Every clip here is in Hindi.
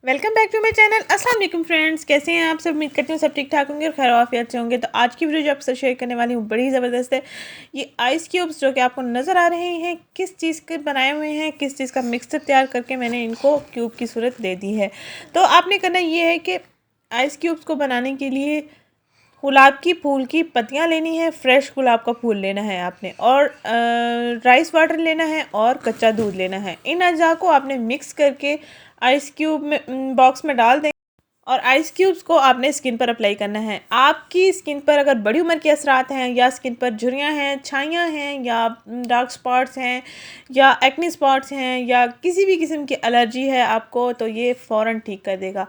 Welcome back to my channel. अस्सलाम वालेकुम फ्रेंड्स, कैसे हैं आप सब। उम्मीद करती हूँ सब ठीक ठाक होंगे और खैर आफियत से होंगे। तो आज की वीडियो जो आपसे शेयर करने वाली हूँ बड़ी ज़बरदस्त है। ये आइस क्यूब्स जो कि आपको नज़र आ रहे हैं किस चीज़ के बनाए हुए हैं, किस चीज़ का मिक्सचर तैयार करके मैंने इनको क्यूब की सूरत दे दी है। तो आपने करना ये है कि आइस क्यूब्स को बनाने के लिए गुलाब की फूल की पत्तियाँ लेनी है, फ्रेश गुलाब का फूल लेना है आपने, और राइस वाटर लेना है और कच्चा दूध लेना है। इन अज्जा को आपने मिक्स करके आइस क्यूब में बॉक्स में डाल दें और आइस क्यूब्स को आपने स्किन पर अप्लाई करना है। आपकी स्किन पर अगर बड़ी उम्र के असरात हैं या स्किन पर झुर्रियाँ हैं, छाइयाँ हैं या डार्क स्पॉट्स हैं या एक्ने स्पॉट्स हैं या किसी भी किस्म की एलर्जी है आपको, तो ये फ़ौरन ठीक कर देगा।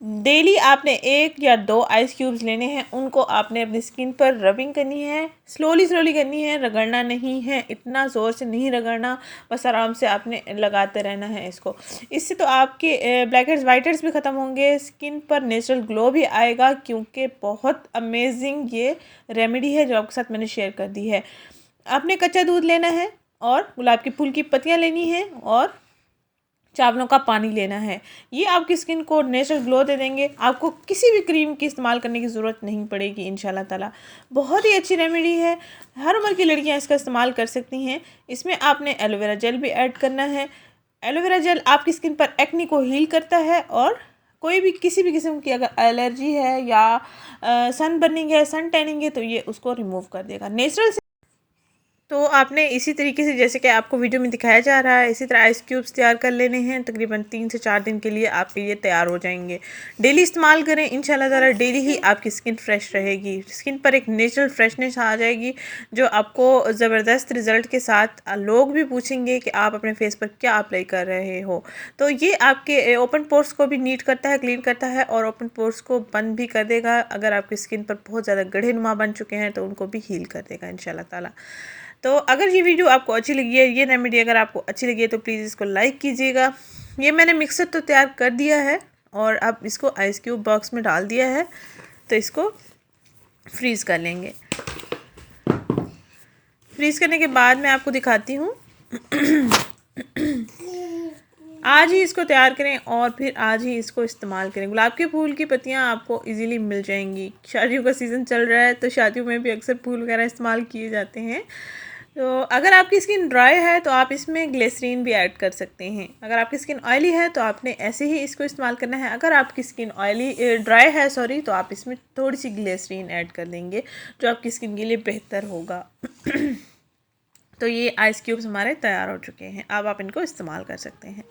डेली आपने 1 या 2 आइस क्यूब्स लेने हैं, उनको आपने अपनी स्किन पर रबिंग करनी है, स्लोली करनी है, रगड़ना नहीं है, इतना ज़ोर से नहीं रगड़ना, बस आराम से आपने लगाते रहना है इसको। इससे तो आपके ब्लैक हेड्स वाइट हेड्स भी ख़त्म होंगे, स्किन पर नेचुरल ग्लो भी आएगा, क्योंकि बहुत अमेजिंग ये रेमेडी है जो आपके साथ मैंने शेयर कर दी है। आपने कच्चा दूध लेना है और गुलाब के फूल की पत्तियाँ लेनी है और चावलों का पानी लेना है। ये आपकी स्किन को नेचुरल ग्लो दे देंगे। आपको किसी भी क्रीम की इस्तेमाल करने की ज़रूरत नहीं पड़ेगी इंशाल्लाह ताला। बहुत ही अच्छी रेमेडी है, हर उम्र की लड़कियां इसका इस्तेमाल कर सकती हैं। इसमें आपने एलोवेरा जेल भी ऐड करना है। एलोवेरा जेल आपकी स्किन पर एक्ने को हील करता है और कोई भी किसी भी किस्म की अगर एलर्जी है या सन बर्निंग है, सन टैनिंग है, तो ये उसको रिमूव कर देगा नेचुरल। तो आपने इसी तरीके से जैसे कि आपको वीडियो में दिखाया जा रहा है, इसी तरह आइस क्यूब्स तैयार कर लेने हैं। तकरीबन 3 से 4 दिन के लिए आपके ये तैयार हो जाएंगे। डेली इस्तेमाल करें, इंशाल्लाह ताला डेली ही आपकी स्किन फ्रेश रहेगी। स्किन पर एक नेचुरल फ्रेशनेस आ जाएगी जो आपको ज़बरदस्त रिज़ल्ट के साथ लोग भी पूछेंगे कि आप अपने फेस पर क्या अप्लाई कर रहे हो। तो ये आपके ओपन पोर्स को भी नीट करता है, क्लीन करता है और ओपन पोर्स को बंद भी कर देगा। अगर आपकी स्किन पर बहुत ज़्यादा गड्ढे नुमा बन चुके हैं तो उनको भी हील कर देगा इंशाल्लाह ताला। तो अगर ये वीडियो आपको अच्छी लगी है, ये रेमेडी अगर आपको अच्छी लगी है, तो प्लीज़ इसको लाइक कीजिएगा। ये मैंने मिक्सर तो तैयार कर दिया है और अब इसको आइस क्यूब बॉक्स में डाल दिया है, तो इसको फ्रीज़ कर लेंगे। फ्रीज़ करने के बाद मैं आपको दिखाती हूँ। आज ही इसको तैयार करें और फिर आज ही इसको इस्तेमाल करें। गुलाब के फूल की पत्तियाँ आपको इजीली मिल जाएंगी। शादियों का सीज़न चल रहा है तो शादियों में भी अक्सर फूल वगैरह इस्तेमाल किए जाते हैं। तो अगर आपकी स्किन ड्राई है तो आप इसमें ग्लिसरीन भी ऐड कर सकते हैं। अगर आपकी स्किन ऑयली है तो आपने ऐसे ही इसको इस्तेमाल करना है। अगर आपकी स्किन ड्राई है तो आप इसमें थोड़ी सी ग्लिसरीन ऐड कर देंगे जो आपकी स्किन के लिए बेहतर होगा। तो ये आइस क्यूब्स हमारे तैयार हो चुके हैं, अब आप इनको इस्तेमाल कर सकते हैं।